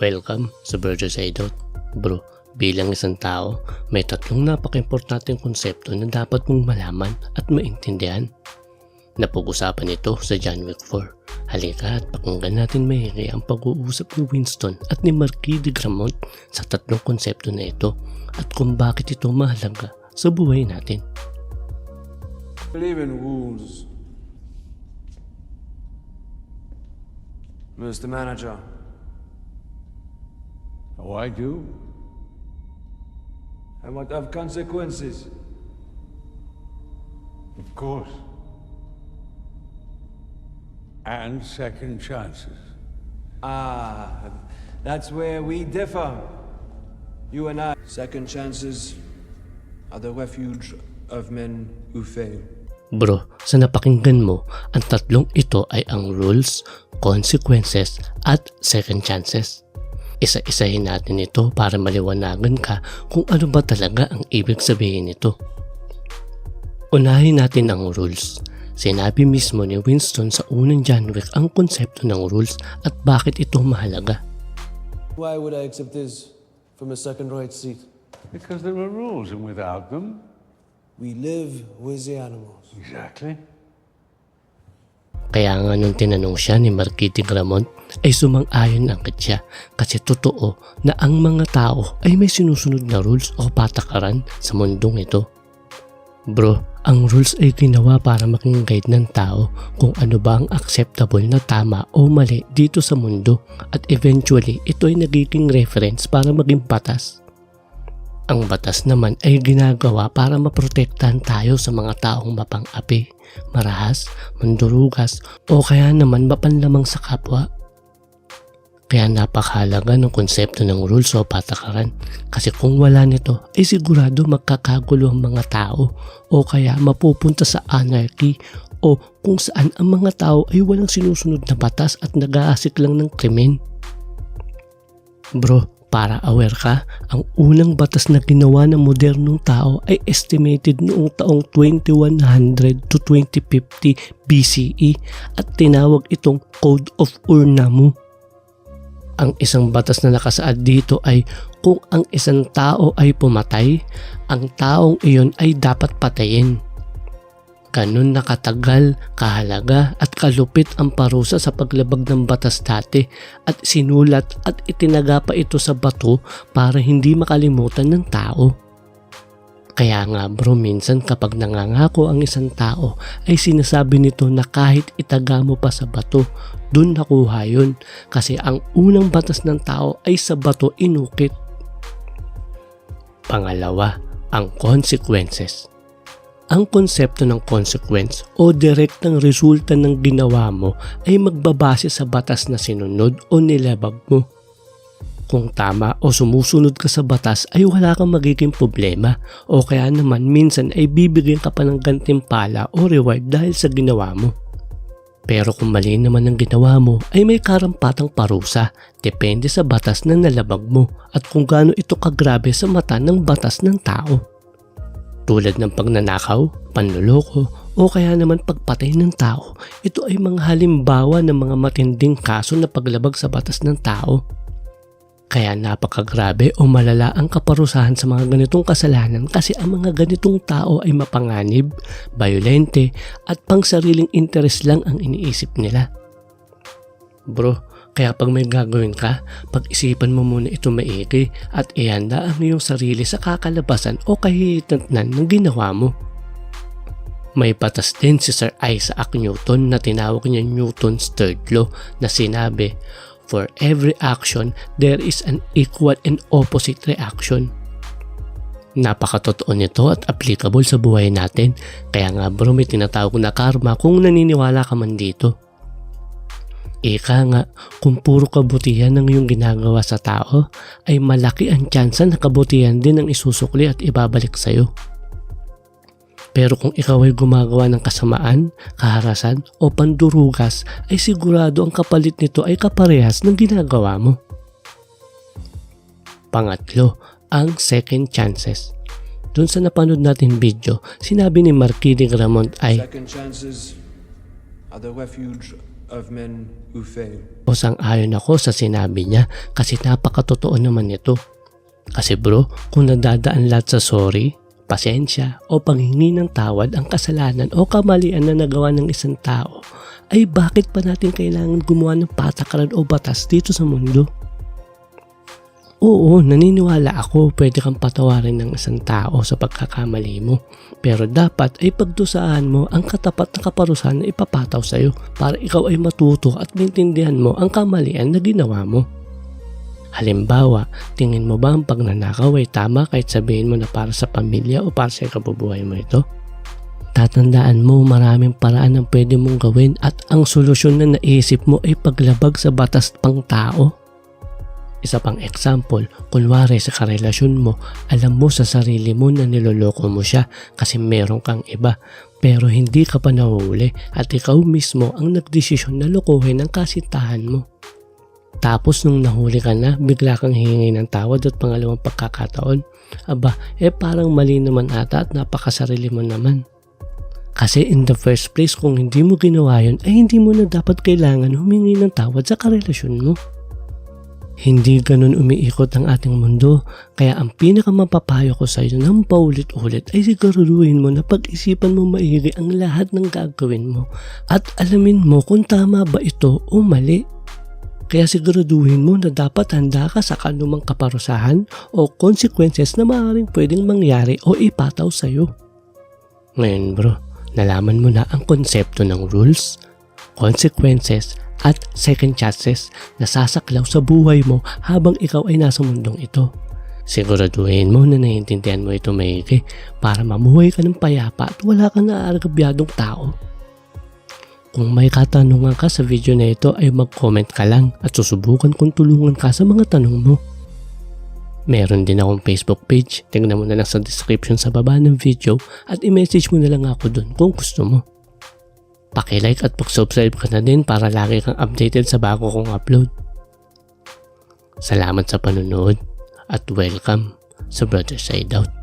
Welcome sa Burgers Hideout. Bro, bilang isang tao, may tatlong napaka-importanteng konsepto na dapat mong malaman at maintindihan. Napag-usapan ito sa John Wick 4. Halika at pakinggan natin maigi ang pag-uusap ni Winston at ni Marquis de Gramont sa tatlong konsepto na ito at kung bakit ito mahalaga sa buhay natin. Believe in rules. Mr. Manager. Oh, I do. And what have consequences? Of course. And second chances. Ah, that's where we differ. You and I. Second chances are the refuge of men who fail. Bro, sa napakinggan mo, ang tatlong ito ay ang rules, consequences, at second chances. Isa-isahin natin ito para maliwanagan ka kung ano ba talaga ang ibig sabihin nito. Unahin natin ang rules. Sinabi mismo ni Winston sa unang John Wick ang konsepto ng rules at bakit ito mahalaga. Why would I accept this from a second-rate seat? Because there are rules, and without them... We live with the animals. Exactly. Kaya nga nung tinanong siya ni Marquis de Gramont ay sumang-ayon agad siya kasi totoo na ang mga tao ay may sinusunod na rules o patakaran sa mundong ito. Bro, ang rules ay ginawa para maging guide ng tao kung ano ba ang acceptable na tama o mali dito sa mundo at eventually ito ay nagiging reference para maging batas. Ang batas naman ay ginagawa para maprotektahan tayo sa mga taong mapang-api, marahas, mandurugas o kaya naman mapanlamang sa kapwa. Kaya napakahalaga ng konsepto ng rules o patakaran kasi kung wala nito ay sigurado magkakagulo ang mga tao o kaya mapupunta sa anarchy o kung saan ang mga tao ay walang sinusunod na batas at nag-aasik lang ng krimen. Bro, para aware ka, ang unang batas na ginawa ng modernong tao ay estimated noong taong 2100 to 2050 BCE at tinawag itong Code of Ur-Nammu. Ang isang batas na nakasaad dito ay kung ang isang tao ay pumatay, ang taong iyon ay dapat patayin. Ganun nakatagal, kahalaga at kalupit ang parusa sa paglabag ng batas dati at sinulat at itinaga pa ito sa bato para hindi makalimutan ng tao. Kaya nga bro, minsan kapag nangangako ang isang tao ay sinasabi nito na kahit itaga mo pa sa bato, dun nakuha yun kasi ang unang batas ng tao ay sa bato inukit. Pangalawa, ang consequences. Ang konsepto ng consequence o direktang resulta ng ginawa mo ay magbabase sa batas na sinunod o nilabag mo. Kung tama o sumusunod ka sa batas ay wala kang magiging problema o kaya naman minsan ay bibigyan ka pa ng gantimpala o reward dahil sa ginawa mo. Pero kung mali naman ang ginawa mo ay may karampatang parusa depende sa batas na nalabag mo at kung gaano ito kagrabe sa mata ng batas ng tao. Tulad ng pagnanakaw, panloloko o kaya naman pagpatay ng tao, ito ay mga halimbawa ng mga matinding kaso na paglabag sa batas ng tao. Kaya napakagrabe o malala ang kaparusahan sa mga ganitong kasalanan kasi ang mga ganitong tao ay mapanganib, bayolente at pang sariling interes lang ang iniisip nila. Bro, kaya pag may gagawin ka, pag-isipan mo muna ito maigi at ihanda ang iyong sarili sa kakalabasan o kahihitatnan ng ginawa mo. May batas din si Sir Isaac Newton na tinawag niya Newton's third law na sinabi, for every action, there is an equal and opposite reaction. Napakatotoo nito at applicable sa buhay natin, kaya nga bro may tinatawag na karma kung naniniwala ka man dito. Ika nga, kung puro kabutihan ng iyong ginagawa sa tao, ay malaki ang tsansa na kabutihan din ang isusukli at ibabalik sa'yo. Pero kung ikaw ay gumagawa ng kasamaan, kaharasan o pandurugas, ay sigurado ang kapalit nito ay kaparehas ng ginagawa mo. Pangatlo, ang second chances. Doon sa napanood natin video, sinabi ni Marquis de Gramont ay Second chances are the refuge of men who fail. O sang-ayon ako sa sinabi niya kasi napakatotoo naman ito. Kasi bro, kung nadadaan lahat sa sorry, pasensya o panghingi ng tawad ang kasalanan o kamalian na nagawa ng isang tao, ay bakit pa natin kailangan gumawa ng patakaran o batas dito sa mundo? Oo, naniniwala ako pwede kang patawarin ng isang tao sa pagkakamali mo. Pero dapat ay pagdusahan mo ang katapat na kaparusahan na ipapataw sa iyo para ikaw ay matuto at maintindihan mo ang kamalian na ginawa mo. Halimbawa, tingin mo ba ang pagnanakaw ay tama kahit sabihin mo na para sa pamilya o para sa kabubuhay mo ito? Tatandaan mo maraming paraan ang pwede mong gawin at ang solusyon na naisip mo ay paglabag sa batas pang tao. Isa pang example, kunwari sa karelasyon mo, alam mo sa sarili mo na niloloko mo siya kasi meron kang iba pero hindi ka pa nahuli at ikaw mismo ang nagdesisyon na lokohin ang kasintahan mo. Tapos nung nahuli ka na, bigla kang hihingi ng tawad at pangalawang pagkakataon. Aba, parang mali naman ata at napakasarili mo naman. Kasi in the first place, kung hindi mo ginawa yun, ay hindi mo na dapat kailangan humingi ng tawad sa karelasyon mo. Hindi ganun umiikot ang ating mundo, kaya ang pinakamapapayo ko sa iyo ng paulit-ulit ay siguraduhin mo na pag-isipan mo maigi ang lahat ng gagawin mo at alamin mo kung tama ba ito o mali. Kaya siguraduhin mo na dapat handa ka sa kanumang kaparusahan o consequences na maaaring pwedeng mangyari o ipataw sa iyo. Ngayon bro, nalaman mo na ang konsepto ng rules, consequences, at second chances na sasaklaw sa buhay mo habang ikaw ay nasa mundong ito. Siguraduhin mo na naiintindihan mo ito maigi para mamuhay ka ng payapa at wala kang naaagabyadong tao. Kung may katanungan ka sa video na ito ay mag-comment ka lang at susubukan kong tulungan ka sa mga tanong mo. Meron din akong Facebook page, tingnan mo na lang sa description sa baba ng video at i-message mo na lang ako dun kung gusto mo. Paki-like at pag-subscribe ka na din para lagi kang updated sa bago kong upload. Salamat sa panonood at welcome sa Brother Side Out.